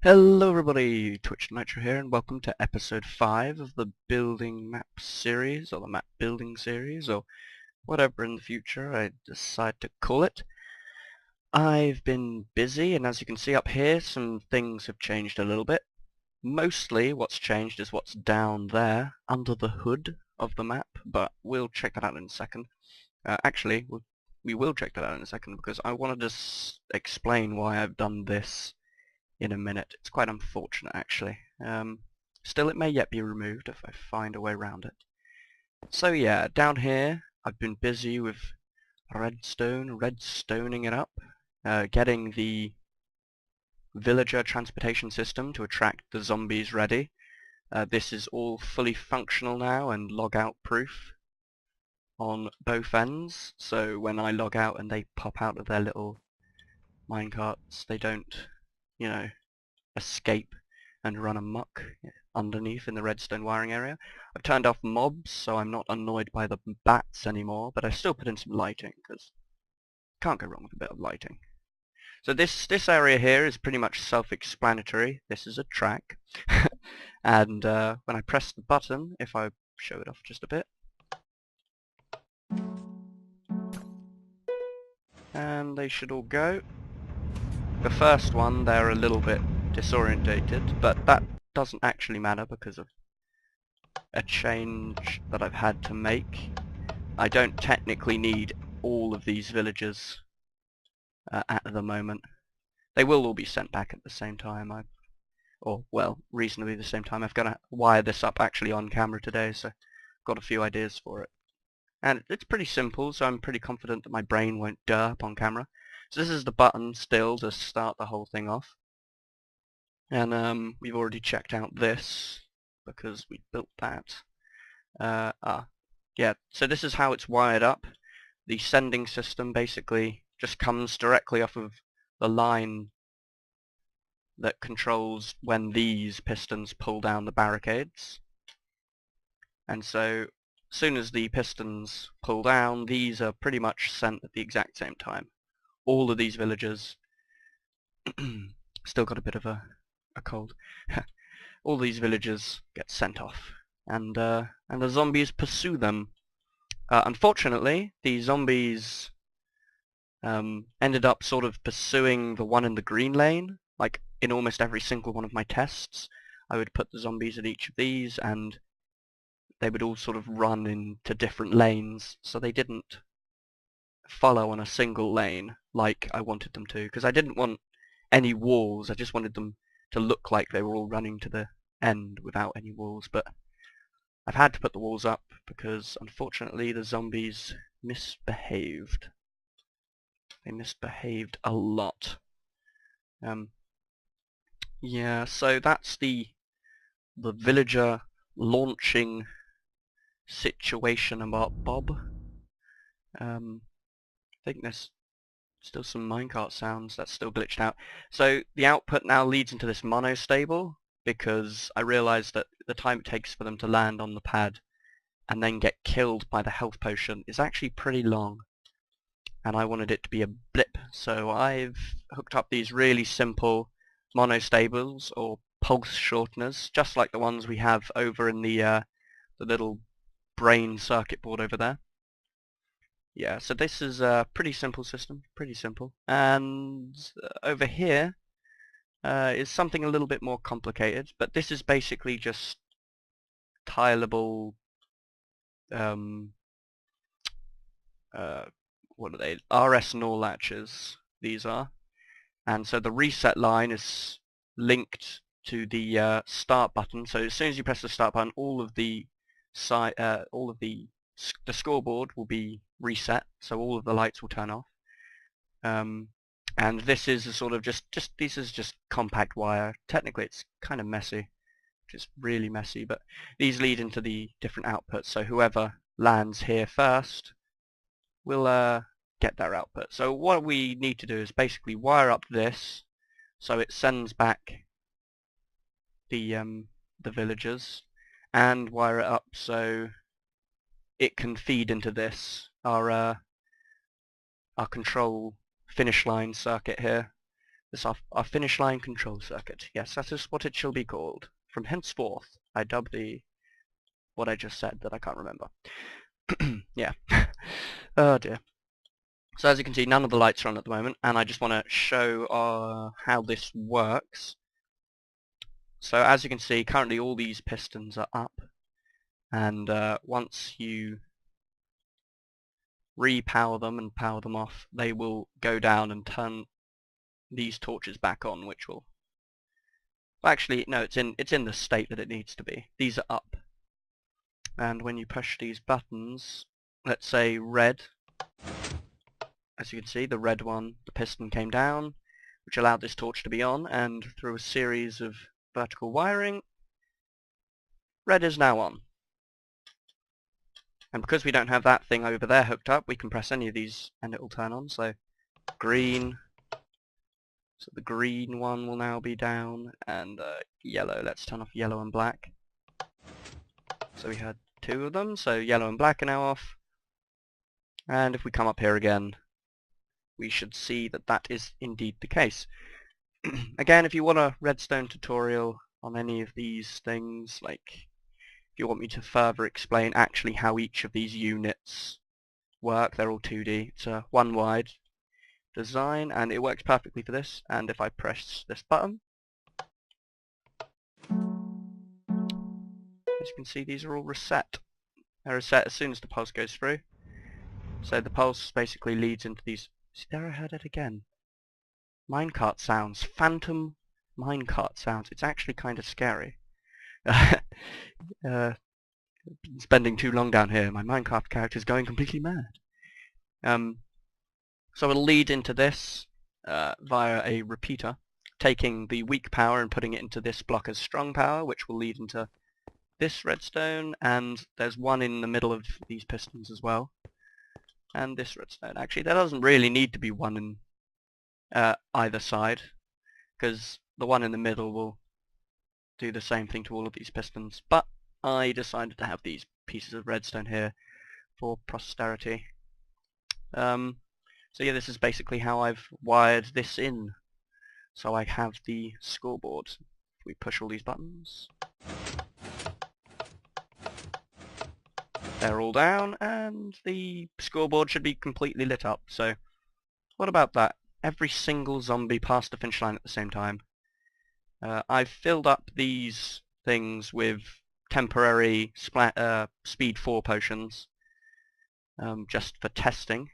Hello everybody, Twitch Nitro here, and welcome to episode 5 of the building map series, or the map building series, or whatever in the future I decide to call it. I've been busy, and as you can see up here, some things have changed a little bit. Mostly what's changed is what's down there, under the hood of the map, but we'll check that out in a second. Actually, we will check that out in a second, because I want to just explain why I've done this in a minute. It's quite unfortunate, actually. Still, it may yet be removed if I find a way around it. So yeah, down here, I've been busy with redstoning it up, getting the villager transportation system to attract the zombies ready. This is all fully functional now and log-out proof on both ends, so when I log out and they pop out of their little minecarts, they don't, you know, escape and run amok underneath in the redstone wiring area. I've turned off mobs, so I'm not annoyed by the bats anymore, but I still put in some lighting, because can't go wrong with a bit of lighting. So this area here is pretty much self-explanatory. This is a track, and when I press the button, if I show it off just a bit, and they should all go. The first one, they're a little bit disorientated, but that doesn't actually matter because of a change that I've had to make. I don't technically need all of these villagers at the moment. They will all be sent back at the same time, or well, reasonably the same time. I've got to wire this up actually on camera today, so I've got a few ideas for it. And it's pretty simple, so I'm pretty confident that my brain won't derp on camera. So this is the button still to start the whole thing off. And we've already checked out this, because we built that. Yeah, so this is how it's wired up. The sending system basically just comes directly off of the line that controls when these pistons pull down the barricades. And so as soon as the pistons pull down, these are pretty much sent at the exact same time. All of these villagers still got a bit of a cold. All these villagers get sent off, and the zombies pursue them. Unfortunately, the zombies ended up sort of pursuing the one in the green lane. Like in almost every single one of my tests, I would put the zombies at each of these, and they would all sort of run into different lanes, so they didn't follow on a single lane like I wanted them to, because I didn't want any walls. I just wanted them to look like they were all running to the end without any walls, but I've had to put the walls up because unfortunately the zombies misbehaved. They misbehaved a lot. Yeah, so that's the villager launching situation about Bob. I think there's still some minecart sounds that's still glitched out. So the output now leads into this monostable, because I realized that the time it takes for them to land on the pad and then get killed by the health potion is actually pretty long, and I wanted it to be a blip, so I've hooked up these really simple monostables or pulse shorteners, just like the ones we have over in the little brain circuit board over there. Yeah, so this is a pretty simple system, pretty simple. And over here is something a little bit more complicated, but this is basically just tileable, um, what are they? RS NOR latches, these are. And so the reset line is linked to the start button. So as soon as you press the start button, all of the scoreboard will be reset, so all of the lights will turn off. And this is a sort of this is just compact wire. Technically it's kind of messy, just really messy, but these lead into the different outputs, so whoever lands here first will get their output. So what we need to do is basically wire up this so it sends back the villagers, and wire it up so it can feed into this, our control finish line circuit here. This our finish line control circuit. Yes, that is what it shall be called. From henceforth, I dub the what I just said that I can't remember. Yeah. Oh dear. So as you can see, none of the lights are on at the moment, and I just want to show how this works. So as you can see, currently all these pistons are up, and once you repower them and power them off, they will go down and turn these torches back on, which will... Well, actually, no, it's in the state that it needs to be. These are up, and when you push these buttons, let's say red, as you can see, the red one, the piston came down, which allowed this torch to be on, and through a series of vertical wiring, red is now on. And because we don't have that thing over there hooked up, we can press any of these and it will turn on. So green, so the green one will now be down, and yellow, let's turn off yellow and black. So we had two of them, so yellow and black are now off. And if we come up here again, we should see that that is indeed the case. Again, if you want a redstone tutorial on any of these things, like if you want me to further explain actually how each of these units work, they're all 2D. It's a one wide design and it works perfectly for this. And if I press this button, as you can see, these are all reset. They're reset as soon as the pulse goes through. So the pulse basically leads into these... See, there I heard it again. Minecart sounds. Phantom minecart sounds. It's actually kind of scary. Spending too long down here. My Minecraft character's going completely mad. So it'll lead into this via a repeater, taking the weak power and putting it into this block as strong power, which will lead into this redstone, and there's one in the middle of these pistons as well. And this redstone. Actually, there doesn't really need to be one in either side, because the one in the middle will do the same thing to all of these pistons. But I decided to have these pieces of redstone here for posterity. So yeah, this is basically how I've wired this in. So I have the scoreboard. We push all these buttons. They're all down, and the scoreboard should be completely lit up. So what about that? Every single zombie passed the finish line at the same time. I've filled up these things with temporary speed 4 potions, just for testing.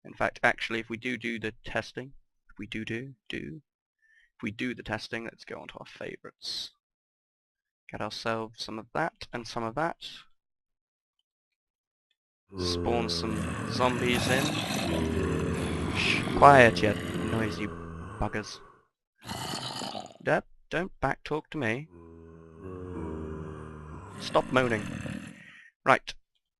In fact, actually, if we do the testing, if we do the testing, let's go on to our favorites. Get ourselves some of that and some of that. Spawn some zombies in. Shh, quiet, you noisy buggers. Don't backtalk to me. Stop moaning. Right.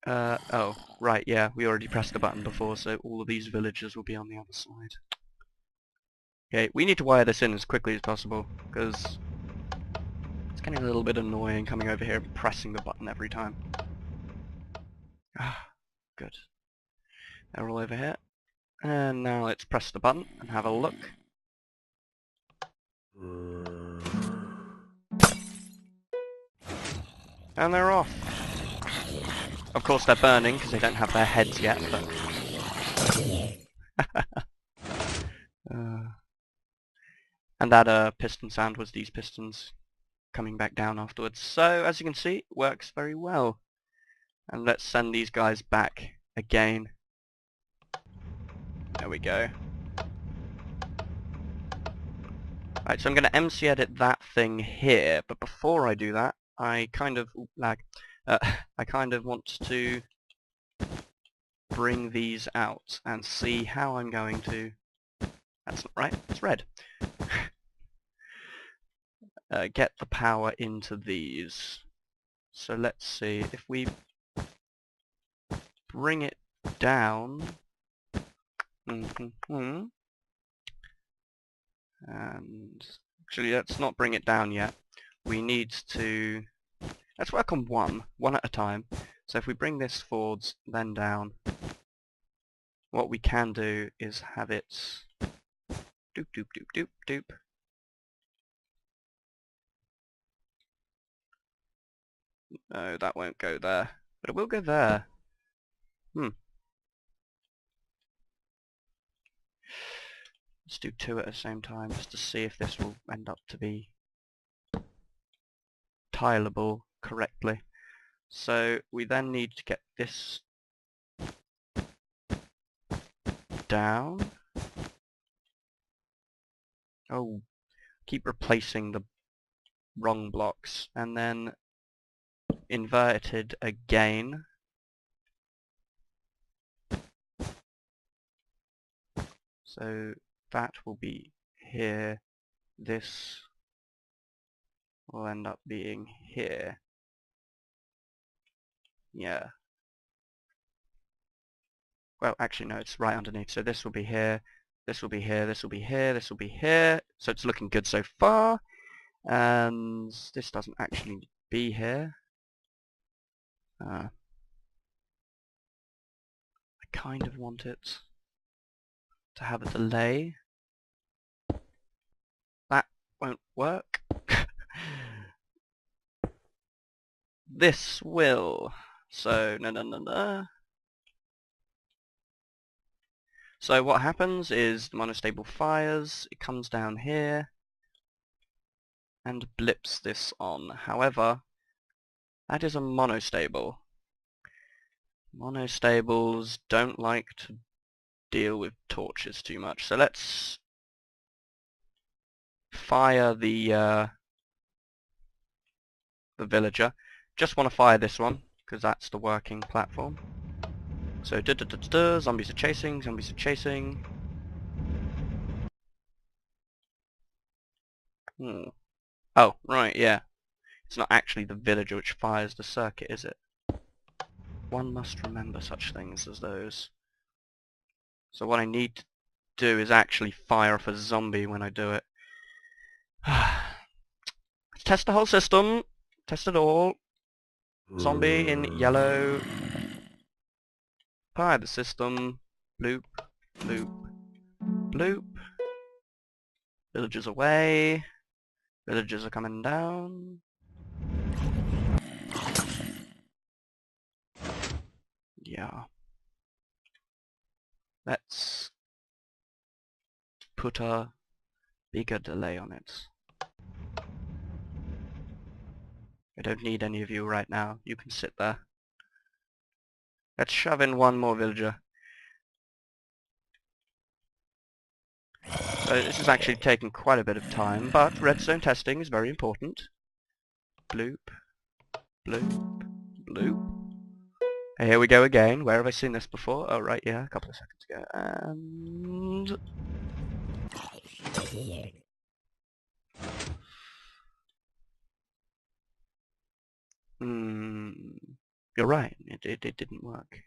Oh, right, yeah, we already pressed the button before, so all of these villagers will be on the other side. Okay, we need to wire this in as quickly as possible, because it's getting a little bit annoying coming over here and pressing the button every time. Ah, good. They're all over here. And now let's press the button and have a look. And they're off. Of course they're burning because they don't have their heads yet, but... and that piston sound was these pistons coming back down afterwards. So, as you can see, it works very well. And let's send these guys back again. There we go. Right, so I'm going to MC edit that thing here, but before I do that, I kind of I kind of want to bring these out and see how I'm going to... That's not right, it's red. Get the power into these. So let's see, if we bring it down... And actually, let's not bring it down yet. We need to... Let's work on one at a time. So if we bring this forwards, then down, what we can do is have it Doop doop doop doop doop. No, that won't go there. But it will go there. Let's do two at the same time just to see if this will end up to be tileable correctly. So we then need to get this down. Oh, keep replacing the wrong blocks, and then inverted again. So that will be here. This will end up being here. Yeah. Well, actually no, it's right underneath. So this will be here. This will be here. This will be here. This will be here. So it's looking good so far. And this doesn't actually be here. I kind of want it to have a delay. That won't work. This will. So, no. So what happens is the monostable fires, it comes down here and blips this on. However, that is a monostable. Monostables don't like to deal with torches too much. So let's fire the villager. Just want to fire this one because that's the working platform. So zombies are chasing, zombies are chasing. Oh, right, yeah. It's not actually the villager which fires the circuit, is it? One must remember such things as those. So what I need to do is actually fire off a zombie when I do it. Let's test the whole system. Test it all. Zombie in yellow. Fire the system. Bloop, bloop, bloop. Villagers away. Villagers are coming down. Yeah. Let's put a bigger delay on it. I don't need any of you right now. You can sit there. Let's shove in one more villager. So this is actually taking quite a bit of time, but redstone testing is very important. Bloop, bloop, bloop. Here we go again. Where have I seen this before? Oh, right, yeah, a couple of seconds ago. And... you're right, it didn't work.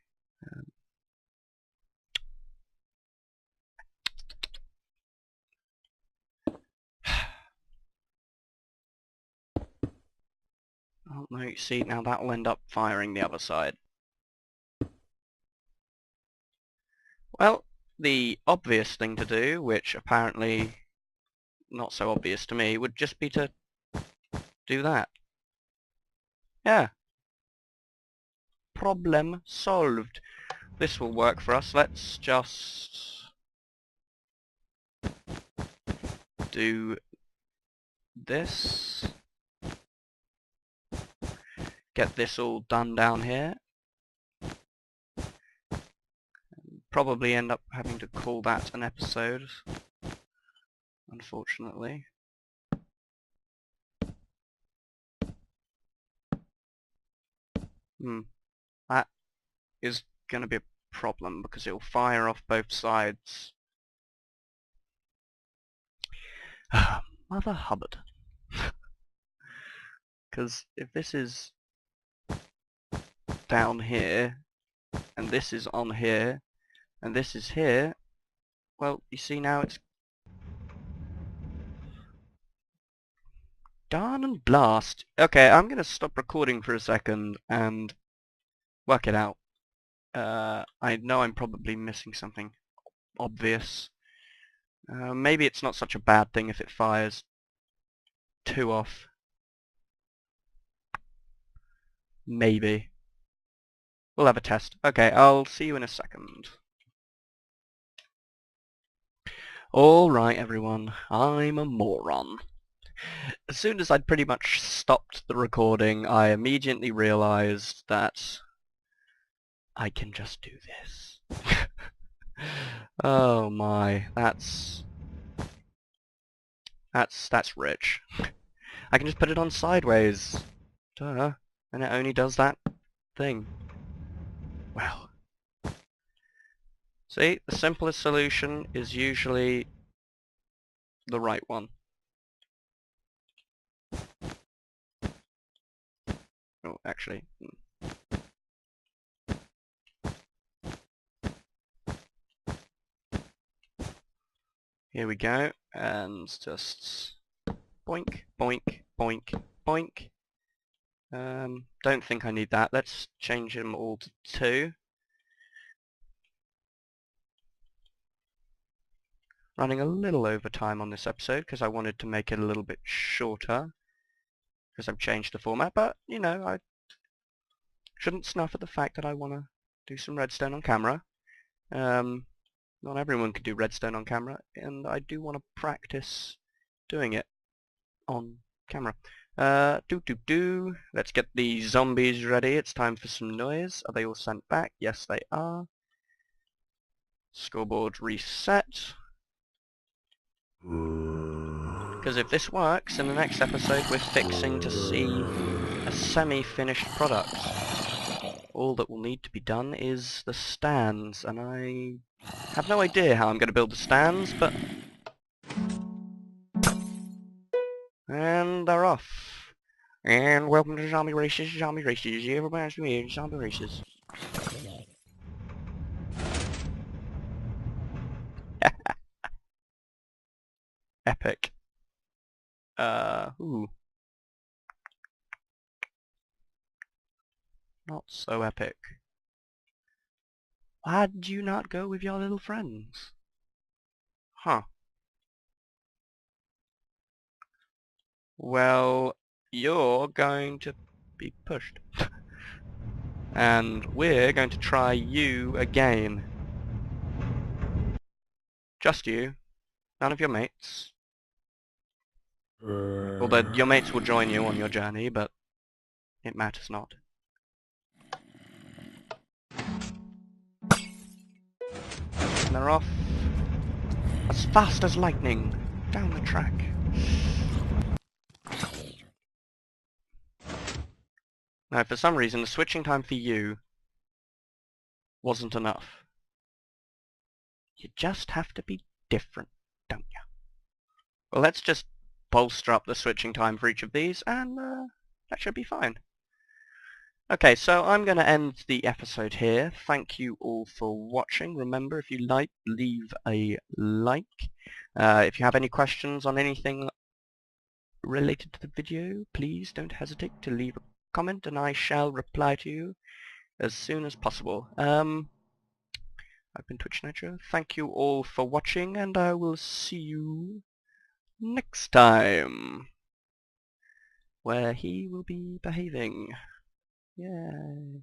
Oh, no, you see, now that will end up firing the other side. Well, the obvious thing to do, which apparently not so obvious to me, would just be to do that. Yeah. Problem solved. This will work for us. Let's just do this. Get this all done down here. Probably end up having to call that an episode, unfortunately. That is going to be a problem because it will fire off both sides. Mother Hubbard. Because if this is down here, and this is on here, and this is here, well, you see now it's... Darn and blast. Okay, I'm going to stop recording for a second and work it out. I know I'm probably missing something obvious. Maybe it's not such a bad thing if it fires 2 off. Maybe. We'll have a test. Okay, I'll see you in a second. Alright everyone, I'm a moron. As soon as I'd pretty much stopped the recording, I immediately realized that I can just do this. Oh my, that's rich. I can just put it on sideways. Duh. And it only does that thing. Well. See, the simplest solution is usually the right one. Oh, actually. Here we go, and just boink, boink, boink, boink. Don't think I need that. Let's change them all to 2. Running a little over time on this episode because I wanted to make it a little bit shorter because I've changed the format, but you know, I shouldn't snuff at the fact that I want to do some redstone on camera. Not everyone can do redstone on camera, and I do want to practice doing it on camera. Let's get the zombies ready. It's time for some noise. Are they all sent back? Yes, they are. Scoreboard reset. Because if this works, in the next episode we're fixing to see a semi-finished product. All that will need to be done is the stands, and I have no idea how I'm going to build the stands, but... And they're off. And welcome to Zombie Races, Zombie Races. Everybody's here, Zombie Races. Epic. Ooh. Not so epic. Why did you not go with your little friends? Huh. Well, you're going to be pushed. And we're going to try you again. Just you. None of your mates. Although your mates will join you on your journey, but it matters not. And they're off as fast as lightning down the track. Now, for some reason, the switching time for you wasn't enough. You just have to be different, don't you? Well, let's just bolster up the switching time for each of these, and that should be fine. Okay, so I'm going to end the episode here. Thank you all for watching. Remember, if you like, leave a like. If you have any questions on anything related to the video, please don't hesitate to leave a comment, and I shall reply to you as soon as possible. I've been Twitch Nitro. Thank you all for watching, and I will see you next time, where he will be behaving. Yay.